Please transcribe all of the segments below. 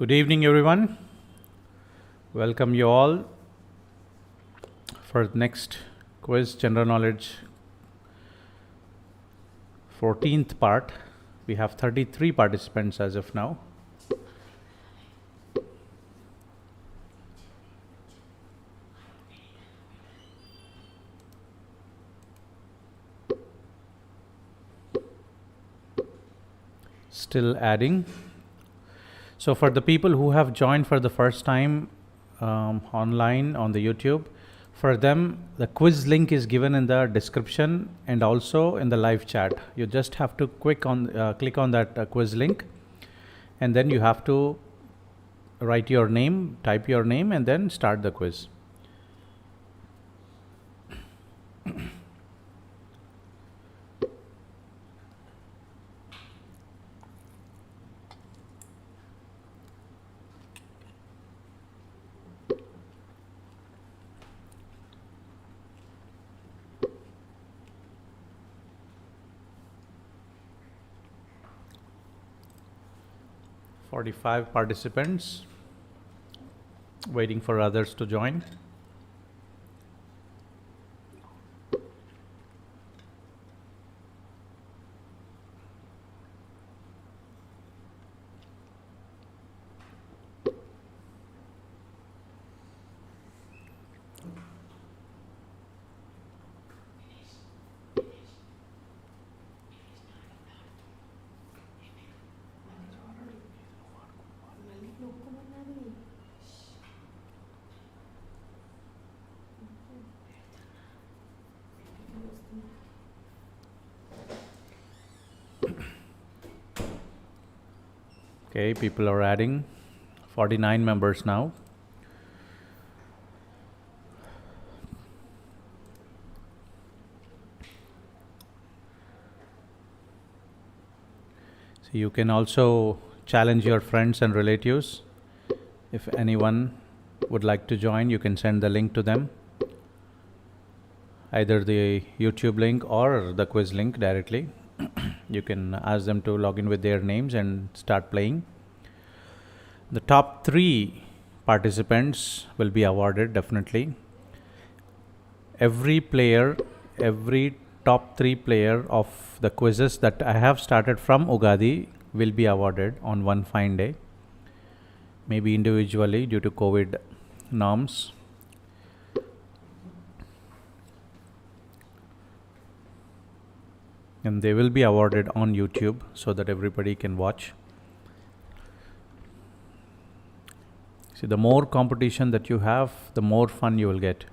Good evening, everyone. Welcome you all for the next quiz, General Knowledge 14th part. We have 33 participants as of now. Still adding. So for the people who have joined for the first time online on the YouTube, for them the quiz link is given in the description and also in the live chat. You just have to click on that quiz link, and then you have to write your name, type your name, and then start the quiz. Forty-five participants, waiting for others to join. Okay, people are adding. 49 members now. So you can also challenge your friends and relatives. If anyone would like to join, you can send the link to them, either the YouTube link or the quiz link directly. You can ask them to log in with their names and start playing. The top 3 participants will be awarded definitely. Every top 3 player of the quizzes that I have started from Ugadi will be awarded on one fine day, maybe individually due to COVID norms. And they will be awarded on YouTube so that everybody can watch. See, the more competition that you have, the more fun you will get.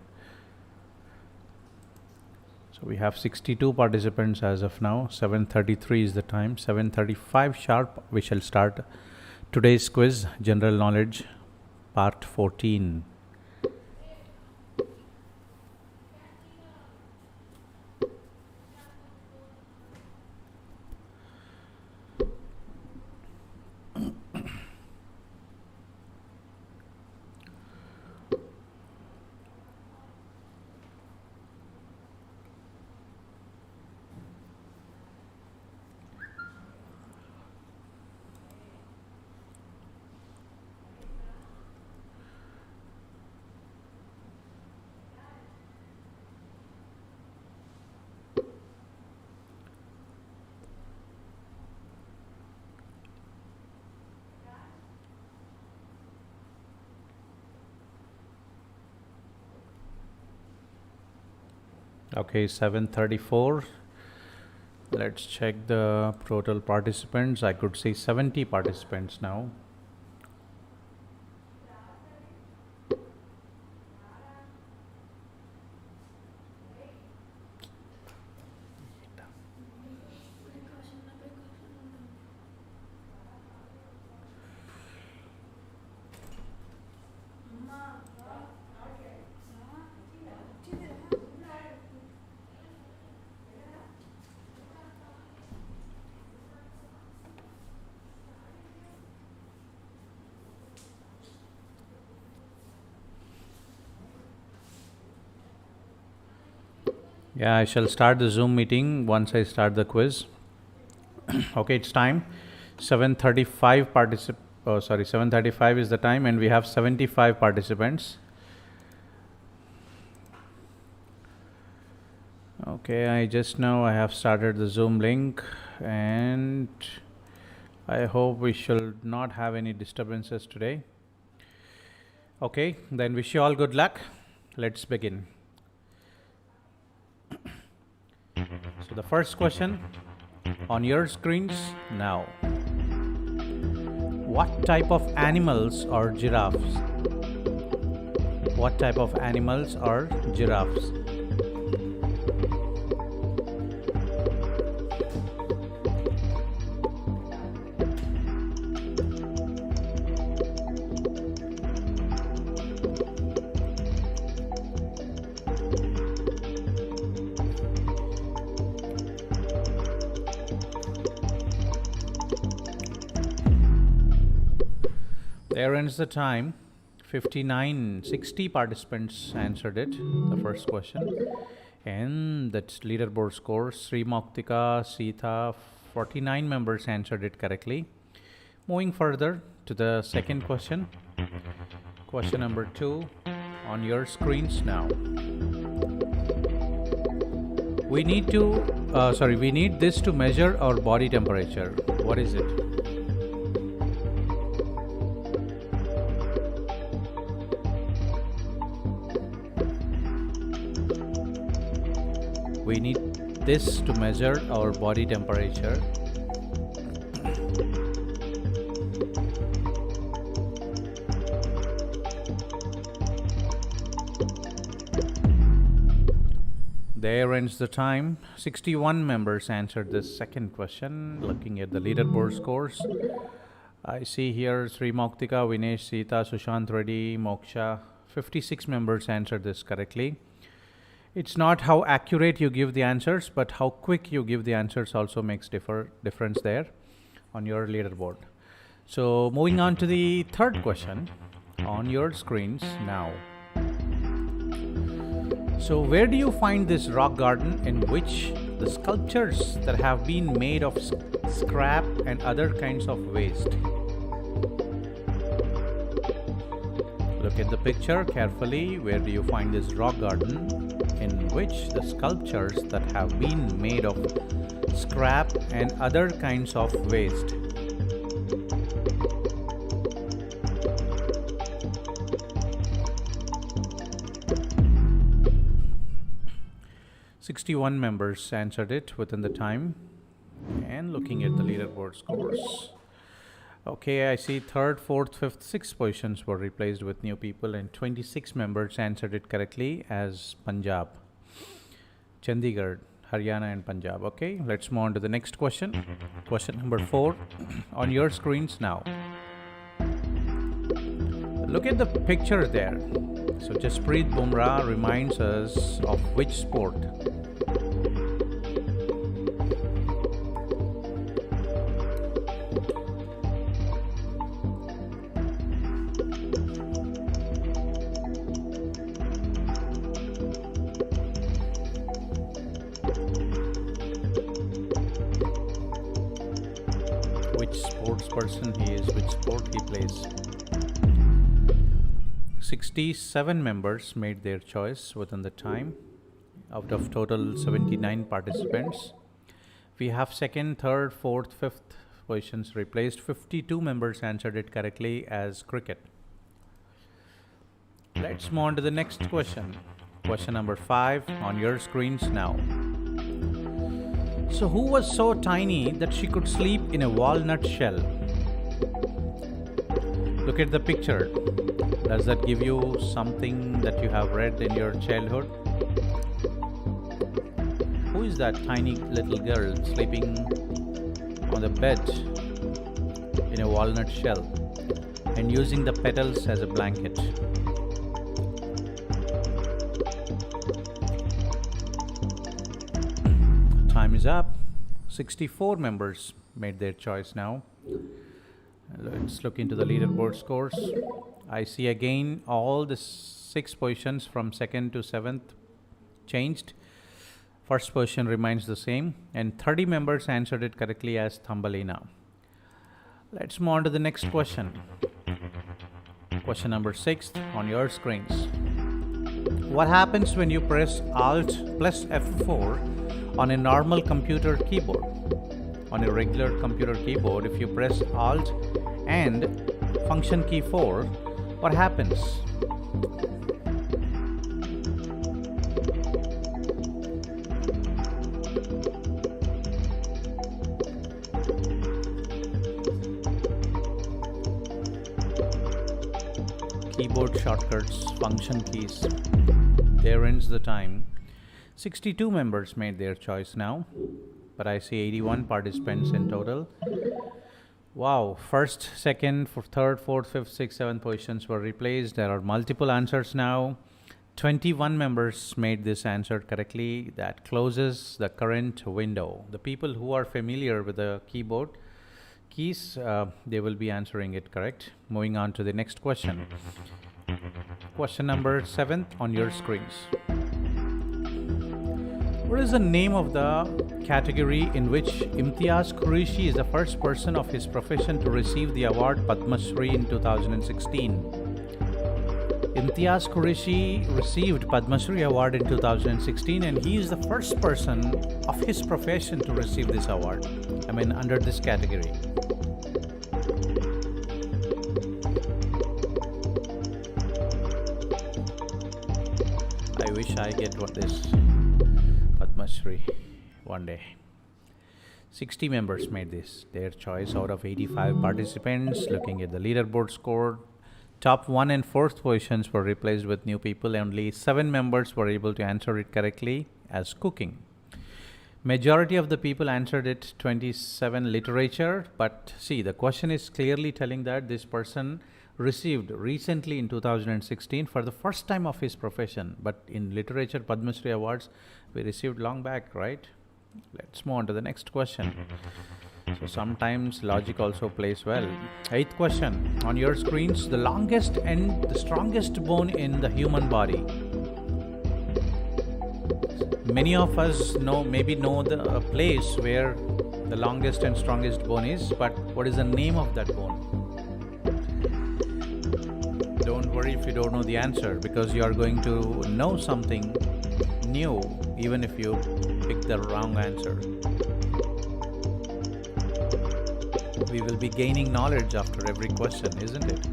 So we have 62 participants as of now. 7:33 is the time. 7:35 sharp we shall start today's quiz, General Knowledge Part 14. Okay, 7:34. Let's check the total participants. I could see 70 participants now. Yeah, I shall start the Zoom meeting once I start the quiz. Okay, it's time. 7:35 oh sorry, 7:35 is the time, and we have 75 participants. Okay, I have started the Zoom link, and I hope we should not have any disturbances today. Okay, then wish you all good luck. Let's begin. So the first question on your screens now. What type of animals are giraffes? What type of animals are giraffes? There ends the time. 60 participants answered it, the first question. And that's leaderboard scores. Sri Moktika, Sita, 49 members answered it correctly. Moving further to the second question. Question number 2 on your screens now. We need this to measure our body temperature. What is it? We need this to measure our body temperature. There ends the time. 61 members answered this second question. Looking at the leaderboard scores, I see here Sri Moktika, Vinesh, Sita, Sushant Reddy, Moksha. 56 members answered this correctly. It's not how accurate you give the answers, but how quick you give the answers also makes difference there on your leaderboard. So moving on to the third question on your screens now. So where do you find this rock garden in which the sculptures that have been made of scrap and other kinds of waste? Look at the picture carefully. Where do you find this rock garden in which the sculptures that have been made of scrap and other kinds of waste? "61 members answered it within the time." And looking at the leaderboard scores, okay, I see third, fourth, fifth, sixth positions were replaced with new people, and 26 members answered it correctly as Punjab, Chandigarh, Haryana and Punjab. Okay, let's move on to the next question. Question number 4 on your screens now. Look at the picture there. So Jasprit Bumrah reminds us of which sport? Which sports person he is, which sport he plays. 67 members made their choice within the time out of total 79 participants. We have second, third, fourth, fifth positions replaced. 52 members answered it correctly as cricket. Let's move on to the next question. Question number 5 on your screens now. So who was so tiny that she could sleep in a walnut shell? Look at the picture. Does that give you something that you have read in your childhood? Who is that tiny little girl sleeping on the bed in a walnut shell and using the petals as a blanket? Time is up. 64 members made their choice now. Let's look into the leaderboard scores. I see again all the 6 positions from 2nd to 7th changed. First position remains the same, and 30 members answered it correctly as Thumbelina. Let's move on to the next question. Question number 6 on your screens. What happens when you press Alt plus F4 on a normal computer keyboard? On a regular computer keyboard, if you press Alt and function key 4, what happens? Keyboard shortcuts, function keys. There ends the time. 62 members made their choice now, but I see 81 participants in total. Wow, first, second, third, fourth, fifth, sixth, seventh positions were replaced. There are multiple answers now. 21 members made this answer correctly. That closes the current window. The people who are familiar with the keyboard keys, they will be answering it correct. Moving on to the next question. Question number 7 on your screens. What is the name of the category in which Imtiaz Qureshi is the first person of his profession to receive the award Padma Shri in 2016? Imtiaz Qureshi received Padma Shri award in 2016 and he is the first person of his profession to receive this award. I mean, under this category. I wish I get what this Padma Shri one day. 60 members made their choice out of 85 participants. Looking at the leaderboard score, top 1 and 4th positions were replaced with new people. Only 7 members were able to answer it correctly as cooking. Majority of the people answered it 27 literature, but see, the question is clearly telling that this person received recently in 2016 for the first time of his profession, but in literature Padma Shri awards we received long back, right? Let's move on to the next question. So sometimes logic also plays well. 8th question on your screens. The longest and the strongest bone in the human body. Many of us know the place where the longest and strongest bone is, but what is the name of that bone? Don't worry if you don't know the answer, because you are going to know something new even if you pick the wrong answer. We will be gaining knowledge after every question, isn't it?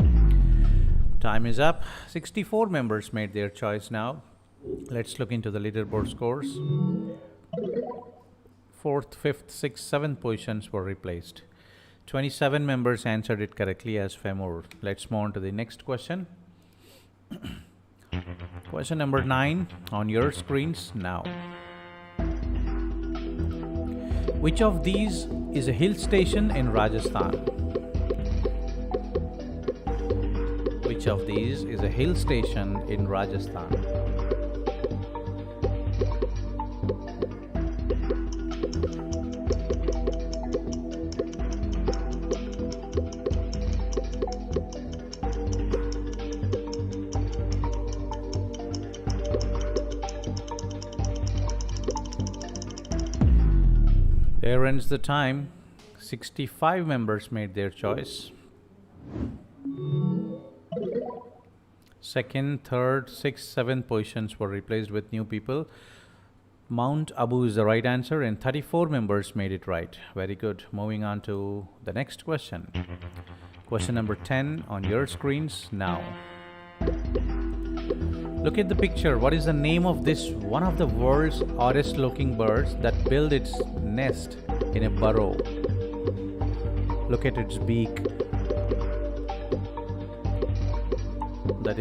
Time is up. 64 members made their choice now. Let's look into the leaderboard scores. 4th, 5th, 6th, 7th positions were replaced. 27 members answered it correctly as Femur. Let's move on to the next question. Question number 9 on your screens now. Which of these is a hill station in Rajasthan? Which of these is a hill station in Rajasthan? There ends the time. 65 members made their choice. 2nd, 3rd, 6th, 7th positions were replaced with new people. Mount Abu is the right answer and 34 members made it right. Very good. Moving on to the next question. Question number 10 on your screens now. Look at the picture. What is the name of this one of the world's oddest looking birds that build its nest in a burrow? Look at its beak. The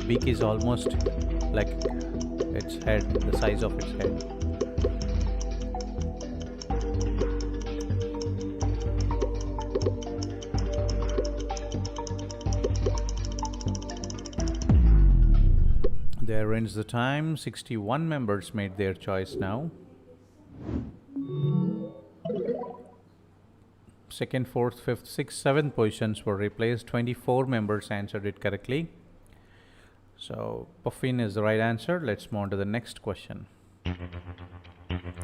beak is almost like its head, the size of its head. There ends the time. 61 members made their choice now. 2nd, 4th, 5th, 6th, 7th positions were replaced. 24 members answered it correctly. So, puffin is the right answer. Let's move on to the next question.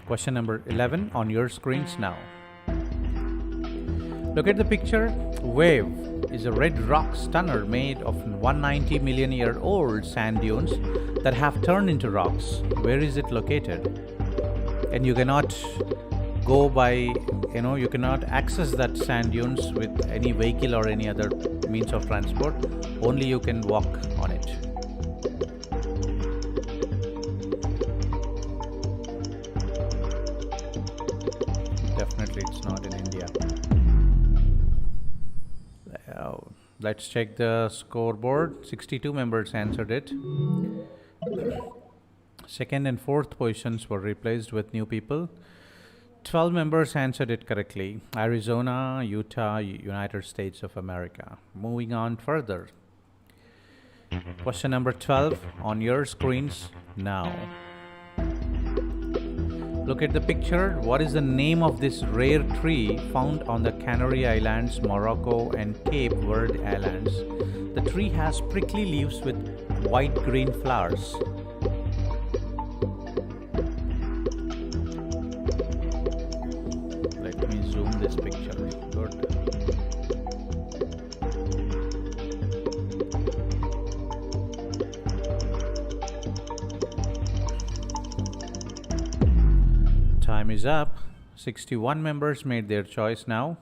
Question number 11 on your screens now. Look at the picture. Wave is a red rock stunner made of 190 million year old sand dunes that have turned into rocks. Where is it located? And you cannot go by, you cannot access that sand dunes with any vehicle or any other means of transport. Only you can walk on it. Definitely it's not in India. Let's check the scoreboard. 62 members answered it. Second and fourth positions were replaced with new people. 12 members answered it correctly. Arizona, Utah, United States of America. Moving on further. Question number 12 on your screens now. Look at the picture. What is the name of this rare tree found on the Canary Islands, Morocco, and Cape Verde Islands? The tree has prickly leaves with white-green flowers. Let me zoom this picture. Good. Time is up. 61 members made their choice now.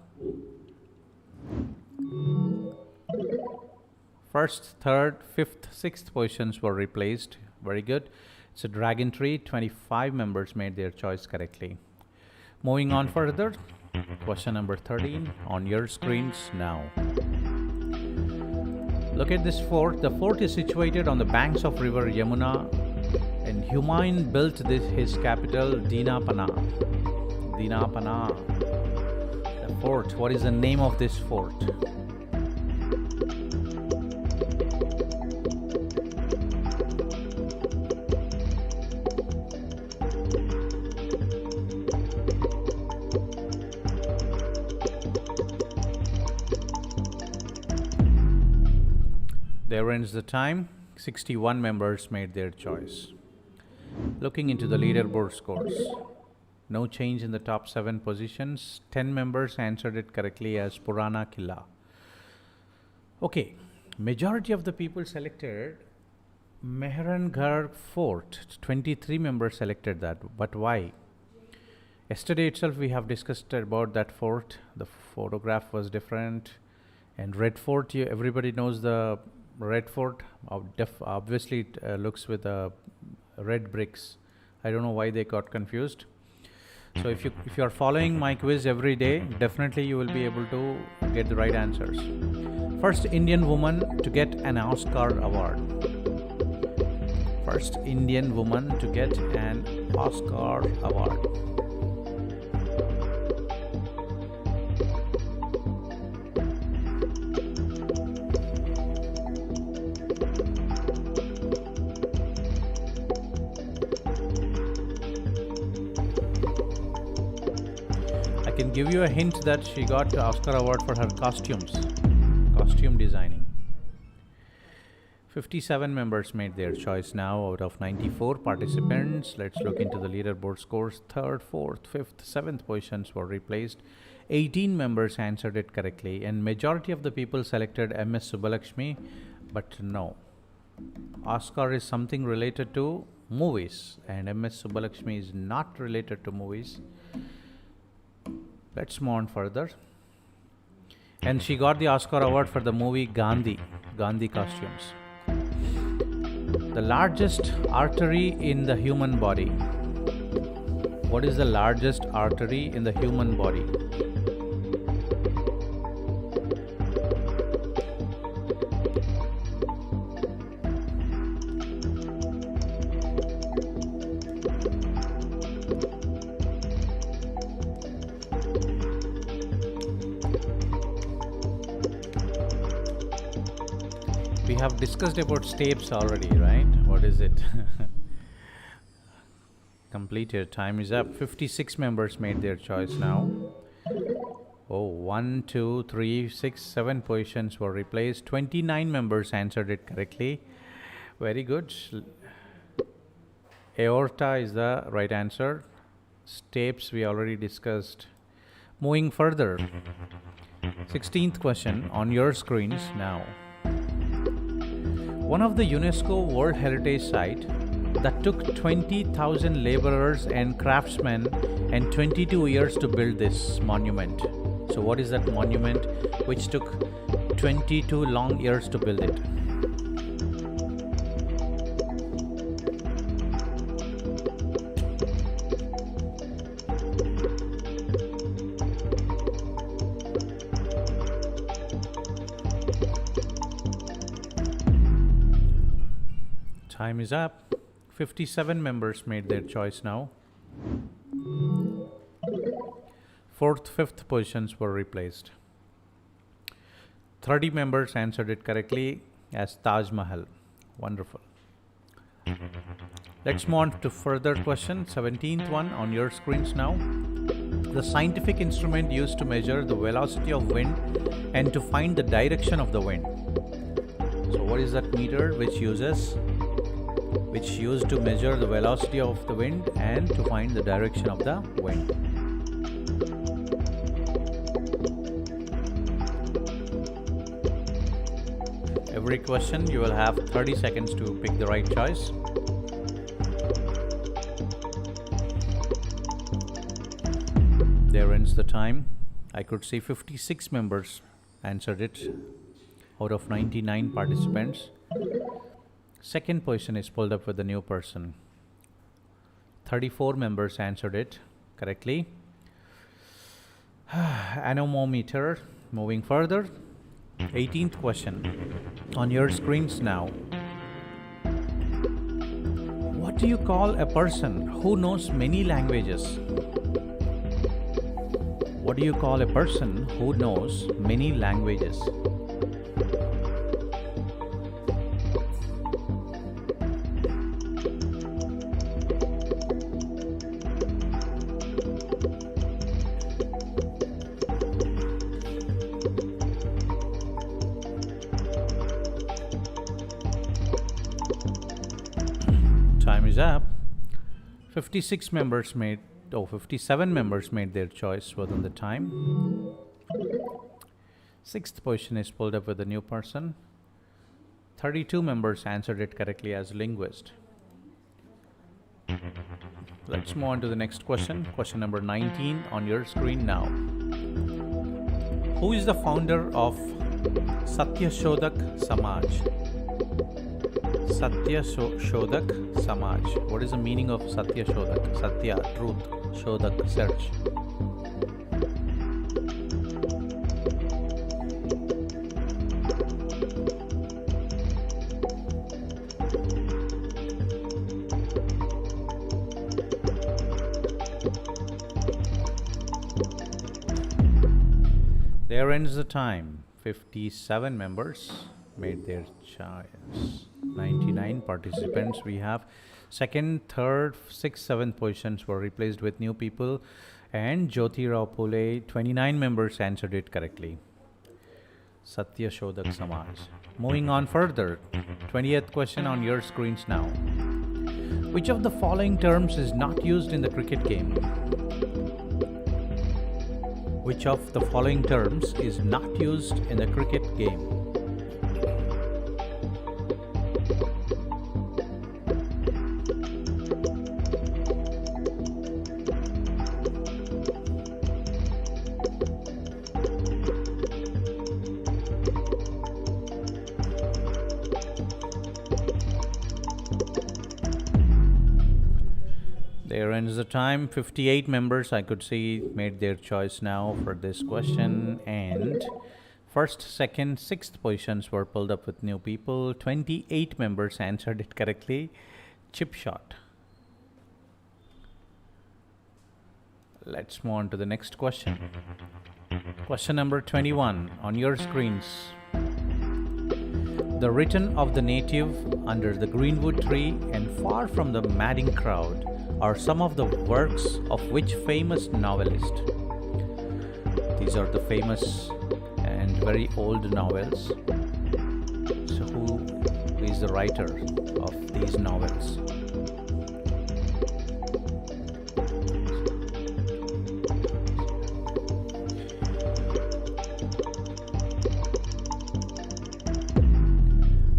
First, third, fifth, sixth positions were replaced. Very good. It's a dragon tree. 25 members made their choice correctly. Moving on further. Question number 13 on your screens now. Look at this fort. The fort is situated on the banks of river Yamuna, and Humayun built his capital, Dinapana. The fort. What is the name of this fort? There ends the time. 61 members made their choice. Looking into the leaderboard scores. No change in the top 7 positions. 10 members answered it correctly as Purana Killa. Okay, majority of the people selected Mehrangarh Fort. 23 members selected that. But why? Yesterday itself we have discussed about that fort. The photograph was different. And Red Fort, everybody knows the Red Fort. Obviously it looks with red bricks. I don't know why they got confused. So if you are following my quiz every day, definitely you will be able to get the right answers. First Indian woman to get an Oscar award. First Indian woman to get an Oscar award. I can give you a hint that she got the Oscar award for her costume designing. 57 members made their choice now out of 94 participants. Let's look into the leaderboard scores. Third, fourth, fifth, seventh positions were replaced. 18 members answered it correctly, and majority of the people selected MS Subbalakshmi, but no. Oscar is something related to movies, and MS Subbalakshmi is not related to movies. Let's move on further. And she got the Oscar award for the movie Gandhi costumes. The largest artery in the human body. What is the largest artery in the human body? We have discussed about steps already, right? What is it? Completed. Time is up. 56 members made their choice now. Oh, 1, 2, 3, 6, 7 positions were replaced. 29 members answered it correctly. Very good. Aorta is the right answer. Steps we already discussed. Moving further. 16th question on your screens now. One of the UNESCO World Heritage Site that took 20,000 laborers and craftsmen and 22 years to build this monument. So what is that monument which took 22 long years to build it? Time is up. 57 members made their choice now. 4th, 5th positions were replaced. 30 members answered it correctly as Taj Mahal. Wonderful. Let's move on to further question. 17th one on your screens now. The scientific instrument used to measure the velocity of wind and to find the direction of the wind. So what is that meter which used to measure the velocity of the wind and to find the direction of the wind? Every question you will have 30 seconds to pick the right choice. There ends the time. I could see 56 members answered it out of 99 participants. Second position is pulled up with the new person. 34 members answered it correctly. Anemometer. Moving further. 18th question on your screens now. What do you call a person who knows many languages? What do you call a person who knows many languages? Time is up. 57 members made their choice within the time. 6th position is pulled up with a new person. 32 members answered it correctly as linguist. Let's move on to the next question. Question number 19 on your screen now. Who is the founder of Satya Samaj? Satya Samaj. What is the meaning of Satya Shodak? Satya, truth. Shodak, search. There ends the time. 57 members made their choice. 99 participants we have. 2nd, 3rd, 6th, 7th positions were replaced with new people, and Jyoti Rao Phule, 29 members answered it correctly. Satya Shodak Samaj. Moving on further, 20th question on your screens now. Which of the following terms is not used in the cricket game? Which of the following terms is not used in the cricket game? There ends the time. 58 members I could see made their choice now for this question, and 1st, 2nd, 6th positions were pulled up with new people. 28 members answered it correctly. Chip shot. Let's move on to the next question. Question number 21 on your screens. The return of the native under the greenwood tree and far from the madding crowd are some of the works of which famous novelist? These are the famous and very old novels. So who is the writer of these novels?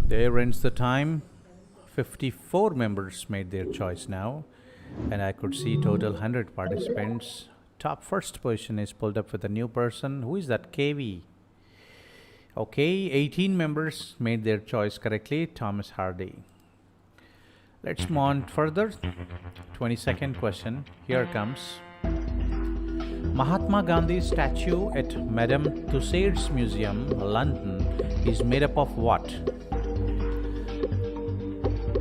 There ends the time. 54 members made their choice now, and I could see total 100 participants. Top first position is pulled up with a new person. Who is that? KV. Okay, 18 members made their choice correctly. Thomas Hardy. Let's move on further. 22nd question. Here comes. Mahatma Gandhi's statue at Madame Tussauds Museum, London, is made up of what?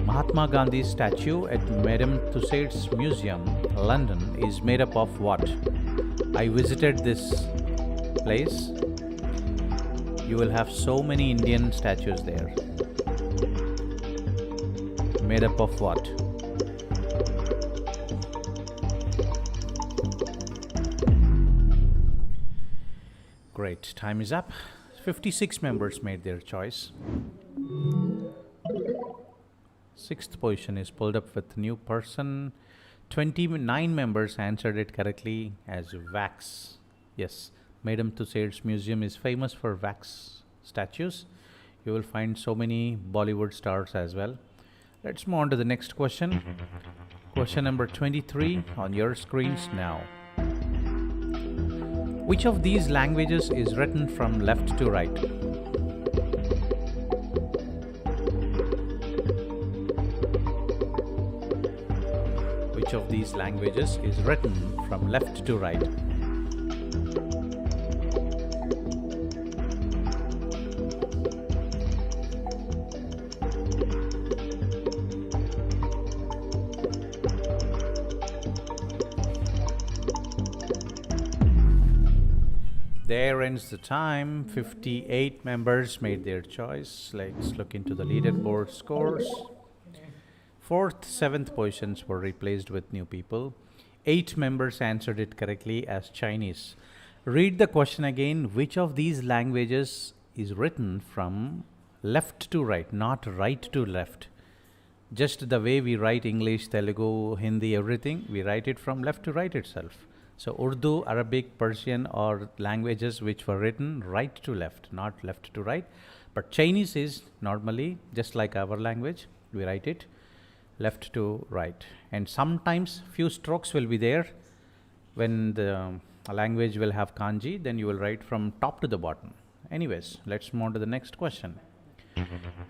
Mahatma Gandhi's statue at Madame Tussauds Museum, London, is made up of what? I visited this place. You will have so many Indian statues there. Made up of what? Great, time is up. 56 members made their choice. Sixth position is pulled up with new person. 29 members answered it correctly as wax. Yes, Madame Tussauds Museum is famous for wax statues. You will find so many Bollywood stars as well. Let's move on to the next question. Question number 23 on your screens now. Which of these languages is written from left to right? Which of these languages is written from left to right? There ends the time. 58 members made their choice. Let's look into the leaderboard scores. 4th, 7th positions were replaced with new people. 8 members answered it correctly as Chinese. Read the question again. Which of these languages is written from left to right, not right to left? Just the way we write English, Telugu, Hindi, everything, we write it from left to right itself. So Urdu, Arabic, Persian are languages which were written right to left, not left to right. But Chinese is normally just like our language. We write it left to right. And sometimes few strokes will be there. When the language will have kanji, then you will write from top to the bottom. Anyways, let's move on to the next question.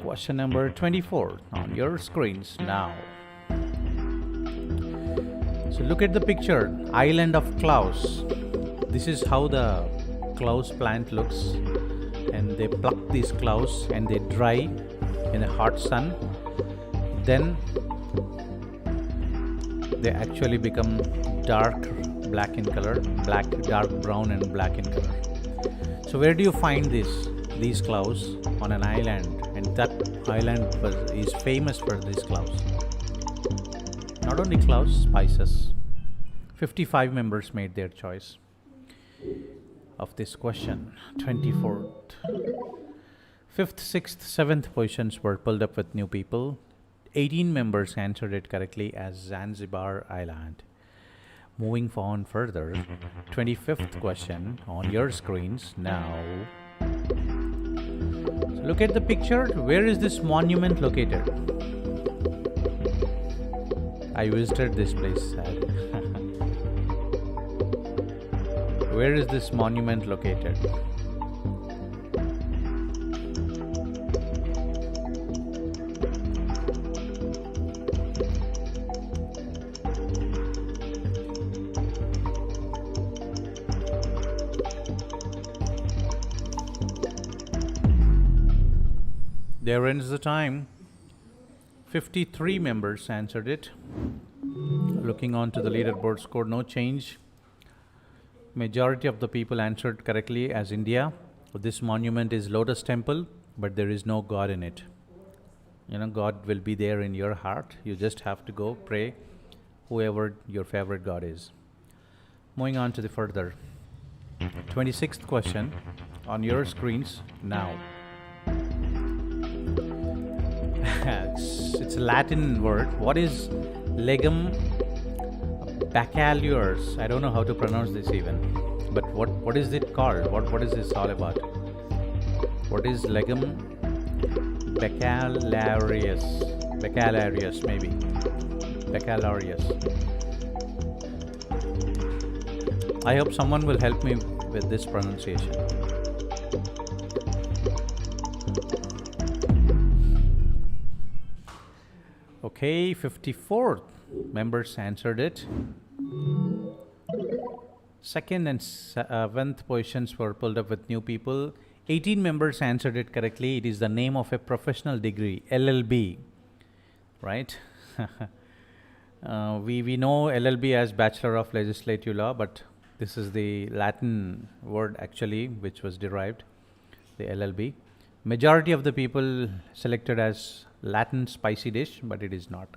Question number 24 on your screens now. So look at the picture, island of cloves. This is how the cloves plant looks, and they pluck these cloves and they dry in the hot sun. Then they actually become dark black in color, dark brown and black in color. So where do you find these cloves? On an island, and that island is famous for these cloves. Not only cloves, spices. 55 members made their choice of this question. 24th. 5th, 6th, 7th positions were pulled up with new people. 18 members answered it correctly as Zanzibar Island. Moving on further, 25th question on your screens now. So look at the picture. Where is this monument located? I visited this place. Where is this monument located? There ends the time. 53 members answered it. Looking on to the leaderboard score, no change. Majority of the people answered correctly as India. This monument is Lotus Temple, but there is no God in it. You know, God will be there in your heart. You just have to go pray whoever your favorite God is. Moving on to the further. 26th question on your screens now. It's a Latin word. What is legum bacalliars? I don't know how to pronounce this even. But what is it called? What is this all about? What is legum Baccalaureus. Baccalaureus, maybe. Baccalaureus. I hope someone will help me with this pronunciation. Okay, 54 members answered it. Second and seventh positions were pulled up with new people. 18 members answered it correctly. It is the name of a professional degree, LLB, right? We know LLB as Bachelor of Legislative Law, but this is the Latin word actually which was derived, the LLB. Majority of the people selected as Latin spicy dish, but it is not.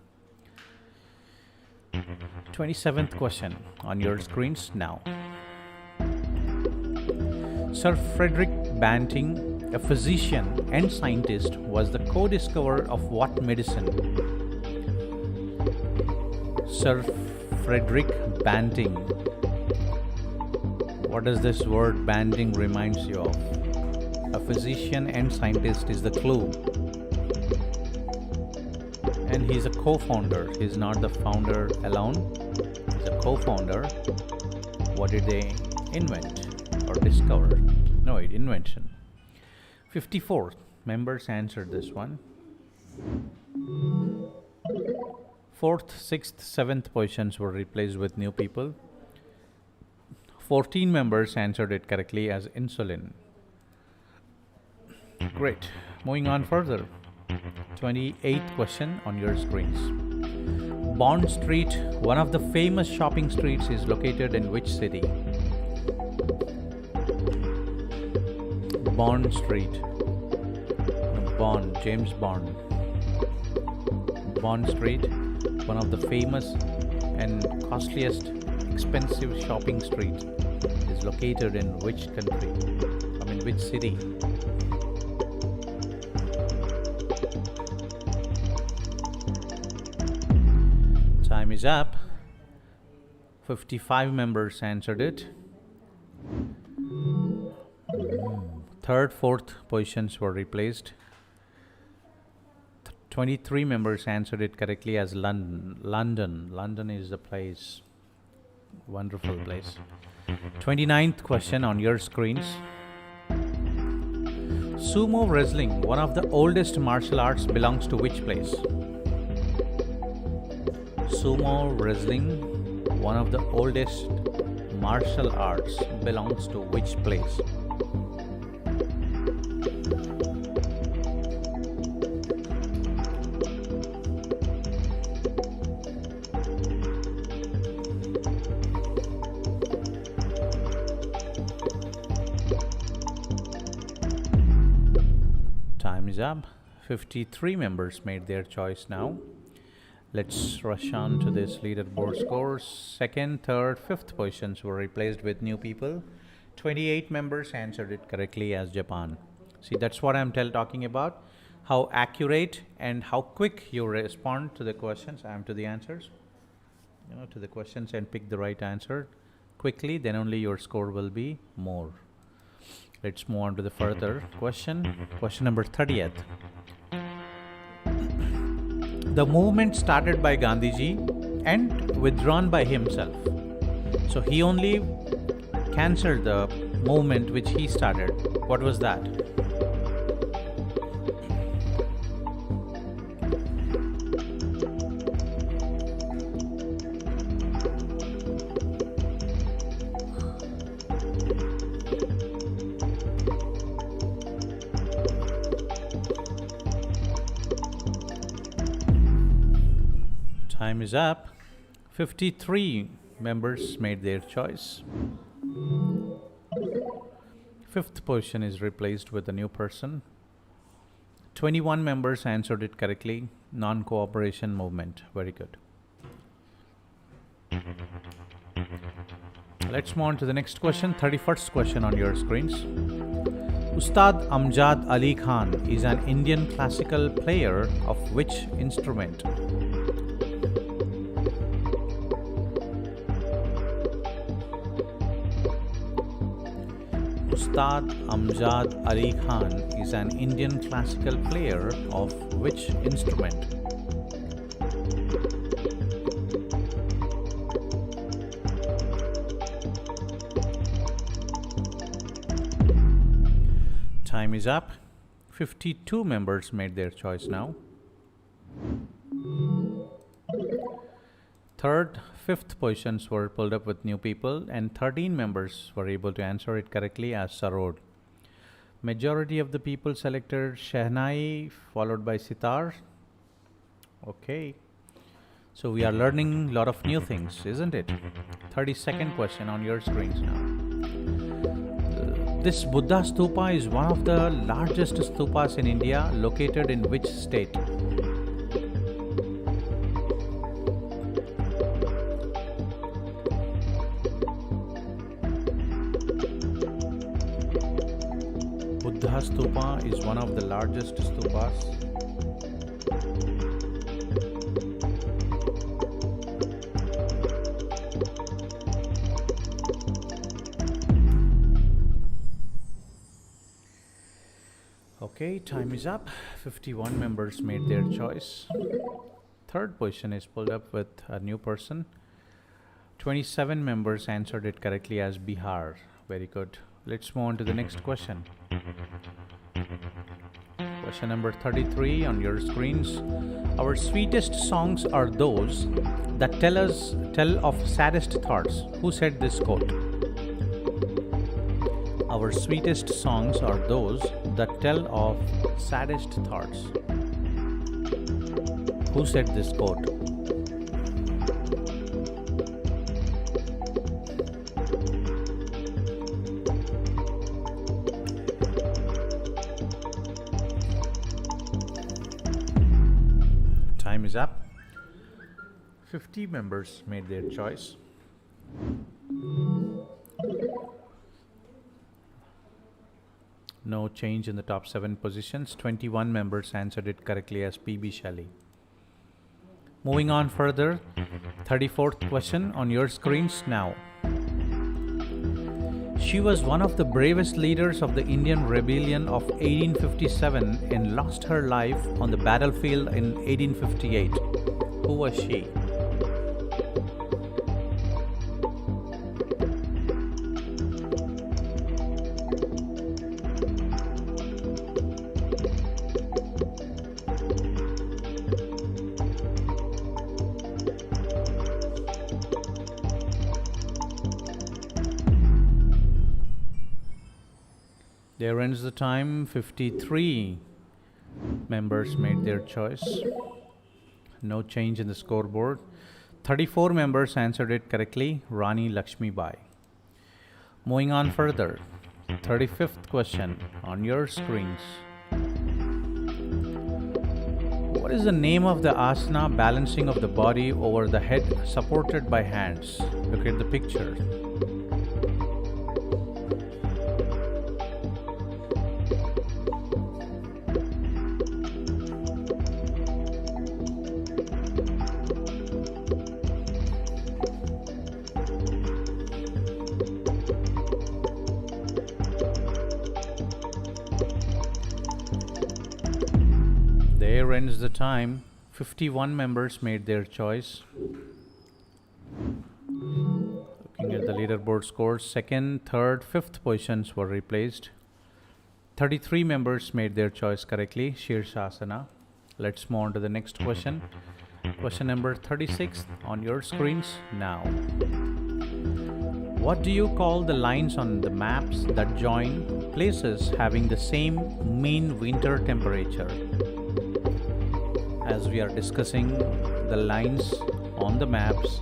27th question on your screens now. Sir Frederick Banting, a physician and scientist, was the co-discoverer of what medicine? Sir Frederick Banting. What does this word Banting reminds you of? A physician and scientist is the clue. And he's a co-founder. He's not the founder alone. He's a co-founder. What did they invent or discover? No, invention. 54 members answered this one. 4th, 6th, 7th positions were replaced with new people. 14 members answered it correctly as insulin. Great. Moving on further. 28th question on your screens. Bond Street, one of the famous shopping streets, is located in which city? Bond Street. Bond, James Bond. Bond Street, one of the famous and costliest, expensive shopping streets, is located in which country? I mean, which city? Time is up. 55 members answered it. 3rd, 4th positions were replaced. 23 members answered it correctly as London. London is the place. Wonderful place. 29th question on your screens. Sumo wrestling, one of the oldest martial arts, belongs to which place? Sumo wrestling, one of the oldest martial arts, belongs to which place? Time is up. 53 members made their choice now. Let's rush on to this leaderboard scores. 2nd, 3rd, 5th positions were replaced with new people. 28 members answered it correctly as Japan. See, that's what I'm talking about. How accurate and how quick you respond to the questions and to the answers. To the questions and pick the right answer quickly, then only your score will be more. Let's move on to the further question. Question number 30th. The movement started by Gandhiji and withdrawn by himself. So he only cancelled the movement which he started. What was that? Time is up. 53 members made their choice. 5th position is replaced with a new person. 21 members answered it correctly. Non-cooperation movement. Very good. Let's move on to the next question. 31st question on your screens. Ustad Amjad Ali Khan is an Indian classical player of which instrument? Ustad Amjad Ali Khan is an Indian classical player of which instrument? Time is up. 52 members made their choice now. Third, fifth positions were pulled up with new people, and 13 members were able to answer it correctly as Sarod. Majority of the people selected Shehnai, followed by Sitar. Okay. So we are learning a lot of new things, isn't it? 32nd question on your screens now. This Buddha stupa is one of the largest stupas in India, located in which state? Buddha stupa is one of the largest stupas. Okay, time is up. 51 members made their choice. Third position is pulled up with a new person. 27 members answered it correctly as Bihar. Very good. Let's move on to the next question. Question number 33 on your screens. Our sweetest songs are those that tell of saddest thoughts. Who said this quote? Our sweetest songs are those that tell of saddest thoughts. Who said this quote? Time is up. 50 members made their choice. No change in the top 7 positions. 21 members answered it correctly as PB Shelley. Moving on further, 34th question on your screens now. She was one of the bravest leaders of the Indian Rebellion of 1857 and lost her life on the battlefield in 1858. Who was she? There ends the time. 53 members made their choice. No change in the scoreboard. 34 members answered it correctly. Rani Lakshmi Bai. Moving on further. 35th question on your screens. What is the name of the asana balancing of the body over the head supported by hands? Look at the picture. There ends the time. 51 members made their choice. Looking at the leaderboard scores, 2nd, 3rd, 5th positions were replaced. 33 members made their choice correctly. Shirshasana. Let's move on to the next question. Question number 36 on your screens now. What do you call the lines on the maps that join places having the same mean winter temperature? As we are discussing the lines on the maps,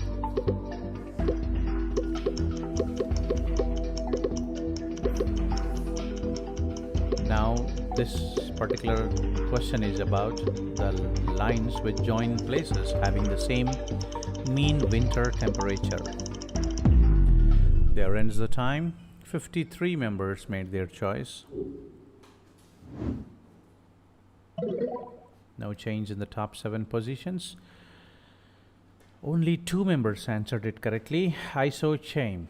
now this particular question is about the lines which join places having the same mean winter temperature. There ends the time. 53 members made their choice. No change in the top 7 positions. Only 2 members answered it correctly. Iso Chaim.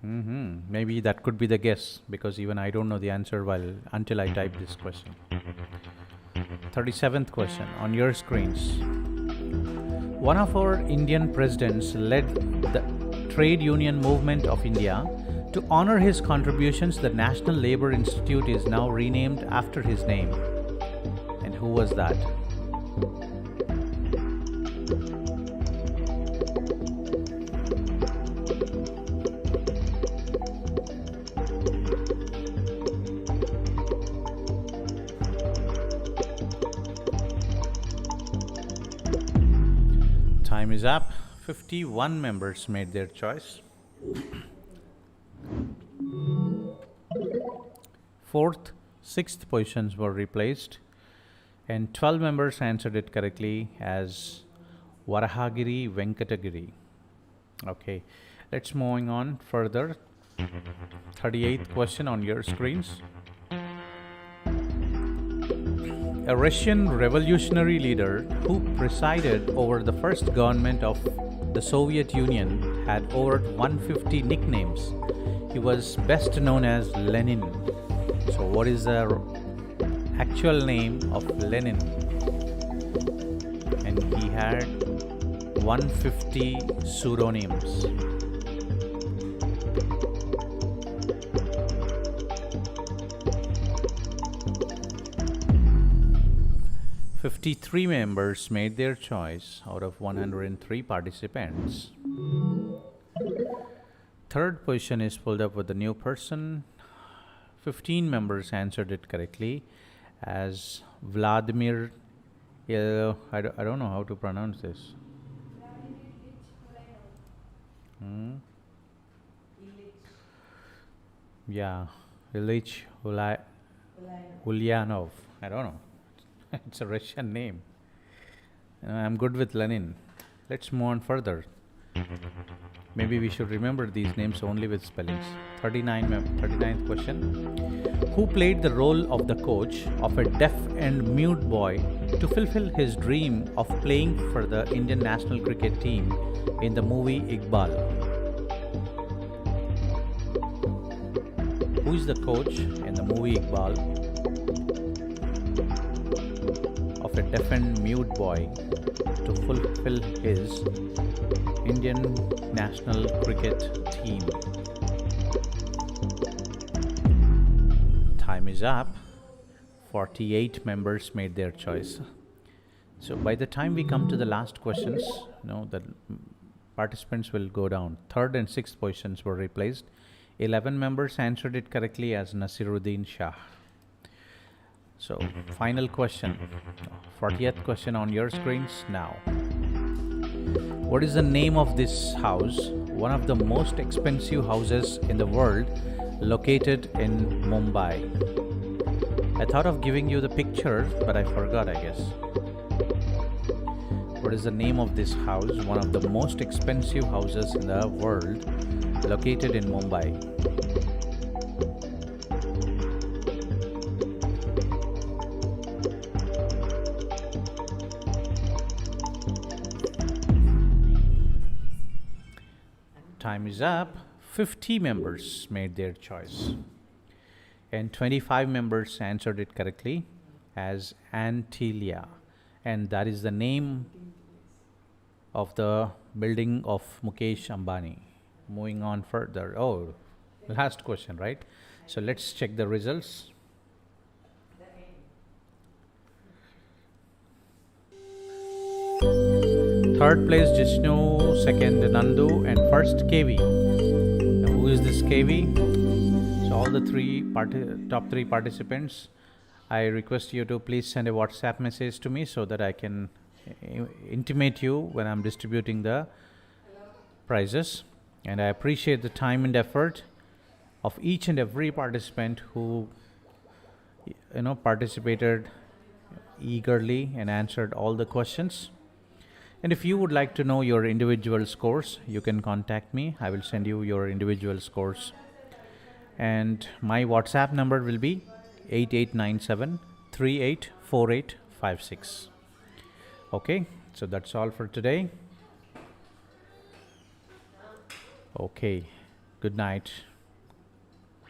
Maybe that could be the guess, because even I don't know the answer until I type this question. 37th question on your screens. One of our Indian presidents led the trade union movement of India. To honor his contributions, the National Labour Institute is now renamed after his name. And who was that? Time is up. 51 members made their choice. Fourth, sixth positions were replaced, and 12 members answered it correctly as Varahagiri Venkatagiri. Okay, let's moving on further. 38th question on your screens. A Russian revolutionary leader who presided over the first government of the Soviet Union had over 150 nicknames. He was best known as Lenin. So what is the actual name of Lenin? And he had 150 pseudonyms. Fifty-three members made their choice out of 103 participants. Third position is pulled up with a new person. 15 members answered it correctly as Vladimir. I don't know how to pronounce this. Yeah, Ilyich Ulyanov. I don't know. It's a Russian name. I'm good with Lenin. Let's move on further. Maybe we should remember these names only with spellings. 39th question. Who played the role of the coach of a deaf and mute boy to fulfill his dream of playing for the Indian national cricket team in the movie Iqbal? Who is the coach in the movie Iqbal of a deaf and mute boy to fulfill his Indian national cricket team? Time is up. 48 members made their choice. So by the time we come to the last questions, the participants will go down. Third and sixth positions were replaced. 11 members answered it correctly as Nasiruddin Shah. So, final question, 40th question on your screens now. What is the name of this house, one of the most expensive houses in the world, located in Mumbai? I thought of giving you the picture, but I forgot, I guess. What is the name of this house, one of the most expensive houses in the world, located in Mumbai? Time is up. 50 members made their choice, and 25 members answered it correctly as Antilia, and that is the name of the building of Mukesh Ambani. Moving on further. Oh, last question, right? So let's check the results. Third place Jishnu, second Nandu, and first KV. Now who is this KV? So all the top three participants, I request you to please send a WhatsApp message to me so that I can intimate you when I'm distributing the prizes. And I appreciate the time and effort of each and every participant who participated eagerly and answered all the questions. And if you would like to know your individual scores, you can contact me. I will send you your individual scores. And my WhatsApp number will be 8897 384856. Okay, so that's all for today. Okay, Good night.